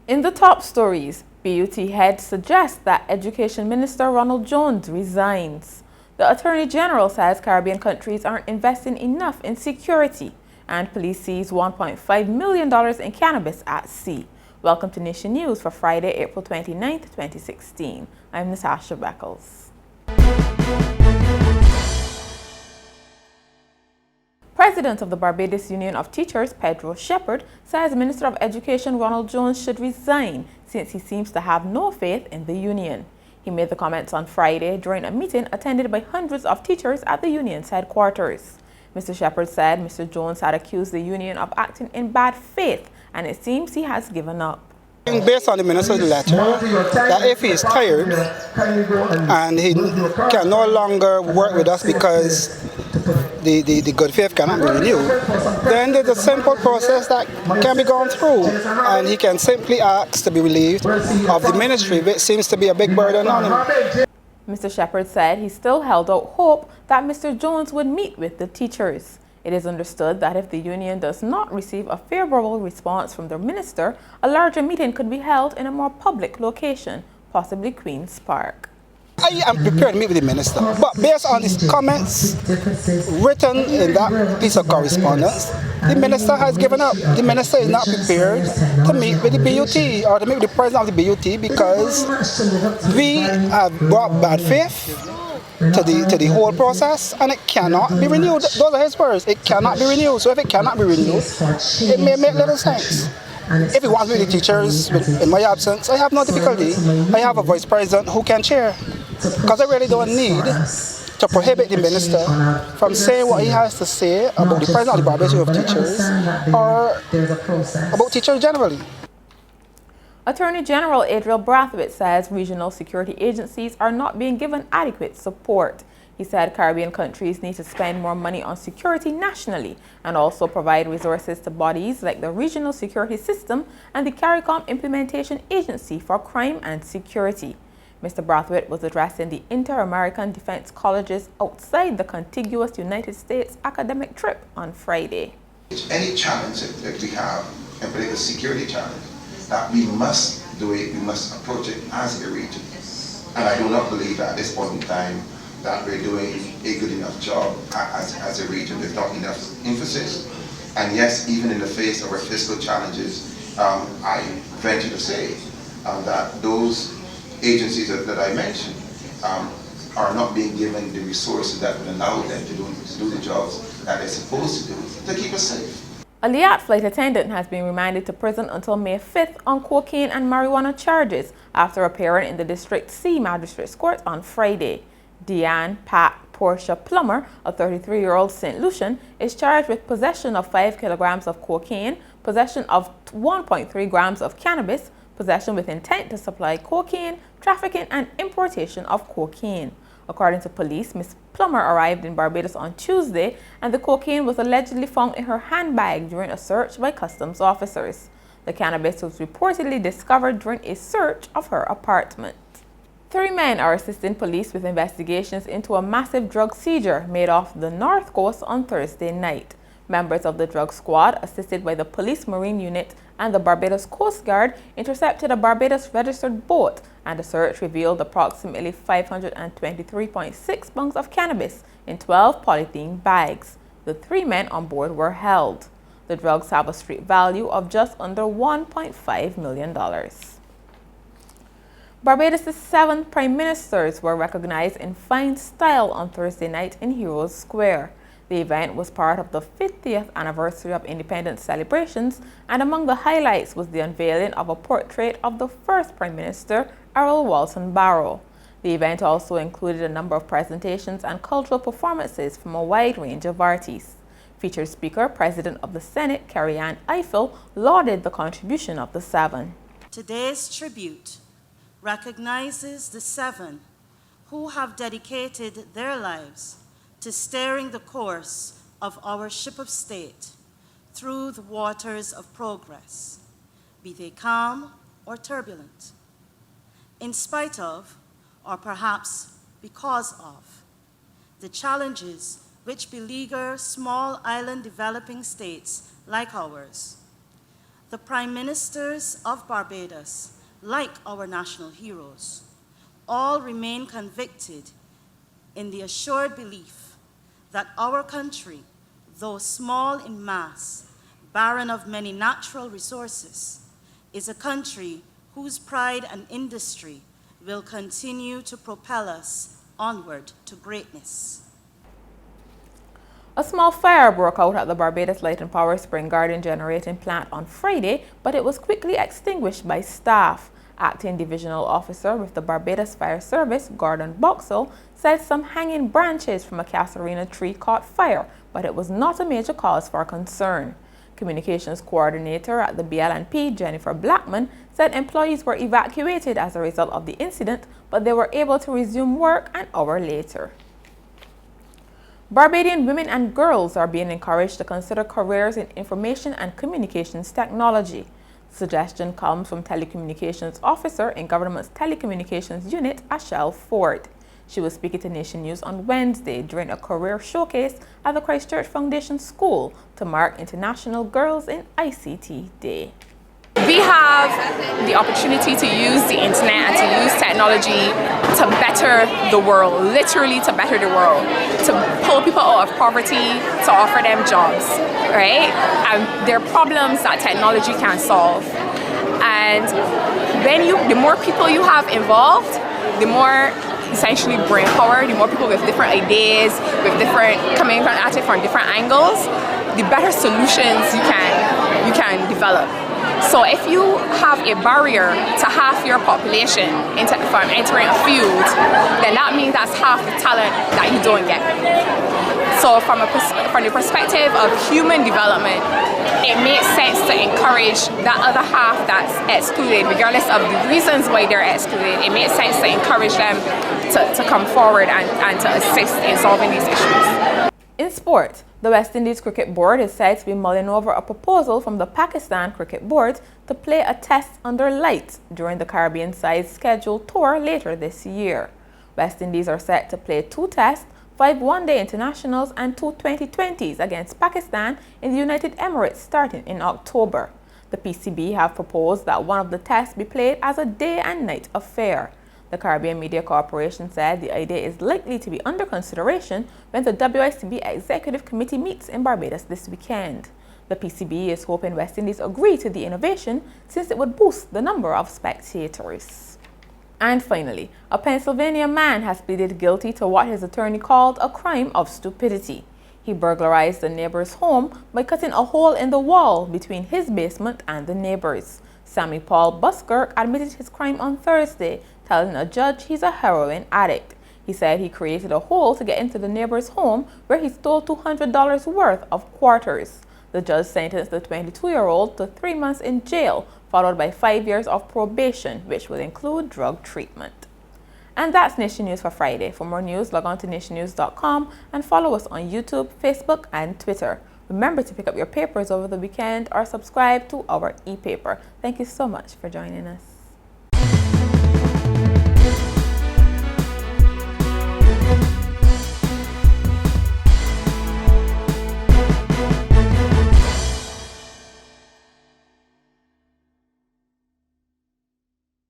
In the top stories, BUT head suggests that Education Minister Ronald Jones resigns. The Attorney General says Caribbean countries aren't investing enough in security, and police seize $1.5 million in cannabis at sea. Welcome to Nation News for Friday, April 29, 2016. I'm Natasha Beckles. President of the Barbados Union of Teachers, Pedro, says Minister of Education Ronald Jones should resign since he seems to have no faith in the union. He made the comments on Friday during a meeting attended by hundreds of teachers at the union's headquarters. Mr. Shepherd said Mr. Jones had accused the union of acting in bad faith, and it seems he has given up. Based on the minister's letter, that if he is tired and he can no longer work with us because the good faith cannot be renewed, then there's a simple process that can be gone through, and he can simply ask to be relieved of the ministry, which seems to be a big burden on him. Mr. Shepherd said he still held out hope that Mr. Jones would meet with the teachers. It is understood that if the union does not receive a favorable response from the minister, a larger meeting could be held in a more public location, possibly Queen's Park. I am prepared to meet with the minister, but based on his comments written in that piece of correspondence, the minister has given up. The minister is not prepared to meet with the BUT or to meet with the president of the BUT because we have brought bad faith to the whole process, and it cannot be renewed. Those are his words. It cannot be renewed. So if it cannot be renewed, it may make little sense. If he wants me to teachers in my absence, I have no difficulty. I have a vice president who can chair, because I really don't need to prohibit the minister from saying what he has to say about the president of the Barbados Union of Teachers or about teachers generally. Attorney General Adriel Brathwaite says regional security agencies are not being given adequate support. He said Caribbean countries need to spend more money on security nationally and also provide resources to bodies like the Regional Security System and the CARICOM Implementation Agency for Crime and Security. Mr. Brathwaite was addressing the Inter-American Defense Colleges outside the contiguous United States academic trip on Friday. Any challenge that we have, and particularly security challenge, that we must do it, we must approach it as a region. And I do not believe at this point in time that we're doing a good enough job as a region. There's not enough emphasis. And yes, even in the face of our fiscal challenges, I venture to say that those agencies that I mentioned are not being given the resources that would allow them to do the jobs that they're supposed to do to keep us safe. A Liat flight attendant has been remanded to prison until May 5th on cocaine and marijuana charges after appearing in the District C Magistrates Court on Friday. Deanne Pat Portia Plummer, a 33-year-old St. Lucian, is charged with possession of 5 kilograms of cocaine, possession of 1.3 grams of cannabis, possession with intent to supply cocaine, trafficking and importation of cocaine. According to police, Ms. Plummer arrived in Barbados on Tuesday, and the cocaine was allegedly found in her handbag during a search by customs officers. The cannabis was reportedly discovered during a search of her apartment. 3 men are assisting police with investigations into a massive drug seizure made off the North Coast on Thursday night. Members of the drug squad, assisted by the Police Marine Unit and the Barbados Coast Guard, intercepted a Barbados registered boat, and the search revealed approximately 523.6 bungs of cannabis in 12 polythene bags. The 3 men on board were held. The drugs have a street value of just under $1.5 million. Barbados' 7 prime ministers were recognized in fine style on Thursday night in Heroes Square. The event was part of the 50th anniversary of independence celebrations, and among the highlights was the unveiling of a portrait of the first Prime Minister, Errol Walton Barrow. The event also included a number of presentations and cultural performances from a wide range of artists. Featured speaker, President of the Senate, Kerryann Ifill, lauded the contribution of the 7. Today's tribute recognizes the 7 who have dedicated their lives to steering the course of our ship of state through the waters of progress, be they calm or turbulent, in spite of, or perhaps because of, the challenges which beleaguer small island developing states like ours. the Prime Ministers of Barbados, like our national heroes, all remain convicted in the assured belief that our country, though small in mass, barren of many natural resources, is a country whose pride and industry will continue to propel us onward to greatness. A small fire broke out at the Barbados Light and Power Spring Garden generating plant on Friday, but it was quickly extinguished by staff. Acting Divisional Officer with the Barbados Fire Service, Gordon Beckles, said some hanging branches from a casuarina tree caught fire, but it was not a major cause for concern. Communications Coordinator at the BLNP, Jennifer Blackman, said employees were evacuated as a result of the incident, but they were able to resume work an hour later. Barbadian women and girls are being encouraged to consider careers in information and communications technology. The suggestion comes from Telecommunications Officer in Government's Telecommunications Unit, Ifill Ford. She was speaking to Nation News on Wednesday during a career showcase at the Christchurch Foundation School to mark International Girls in ICT Day. We have the opportunity to use the internet and to use technology to better the world, literally to better the world, to pull people out of poverty, to offer them jobs, right? And there are problems that technology can solve. And the more people you have involved, the more essentially brain power, the more people with different ideas, with different coming at it from different angles, the better solutions you can develop. So if you have a barrier to half your population from entering a field, then that means that's half the talent that you don't get. So from the perspective of human development, it makes sense to encourage that other half that's excluded, regardless of the reasons why they're excluded. It makes sense to encourage them to come forward and to assist in solving these issues. In sport, the West Indies Cricket Board is said to be mulling over a proposal from the Pakistan Cricket Board to play a test under lights during the Caribbean side's scheduled tour later this year. West Indies are set to play 2 tests, 5 one-day internationals and 2 2020s against Pakistan in the United Emirates starting in October. The PCB have proposed that one of the tests be played as a day and night affair. The Caribbean Media Corporation said the idea is likely to be under consideration when the WICB Executive Committee meets in Barbados this weekend. The PCB is hoping West Indies agree to the innovation since it would boost the number of spectators. And finally, a Pennsylvania man has pleaded guilty to what his attorney called a crime of stupidity. He burglarized the neighbor's home by cutting a hole in the wall between his basement and the neighbor's. Sammy Paul Buskirk admitted his crime on Thursday, telling a judge he's a heroin addict. He said he created a hole to get into the neighbor's home where he stole $200 worth of quarters. The judge sentenced the 22-year-old to 3 months in jail, followed by 5 years of probation, which will include drug treatment. And that's Nation News for Friday. For more news, log on to nationnews.com and follow us on YouTube, Facebook, and Twitter. Remember to pick up your papers over the weekend or subscribe to our e-paper. Thank you so much for joining us.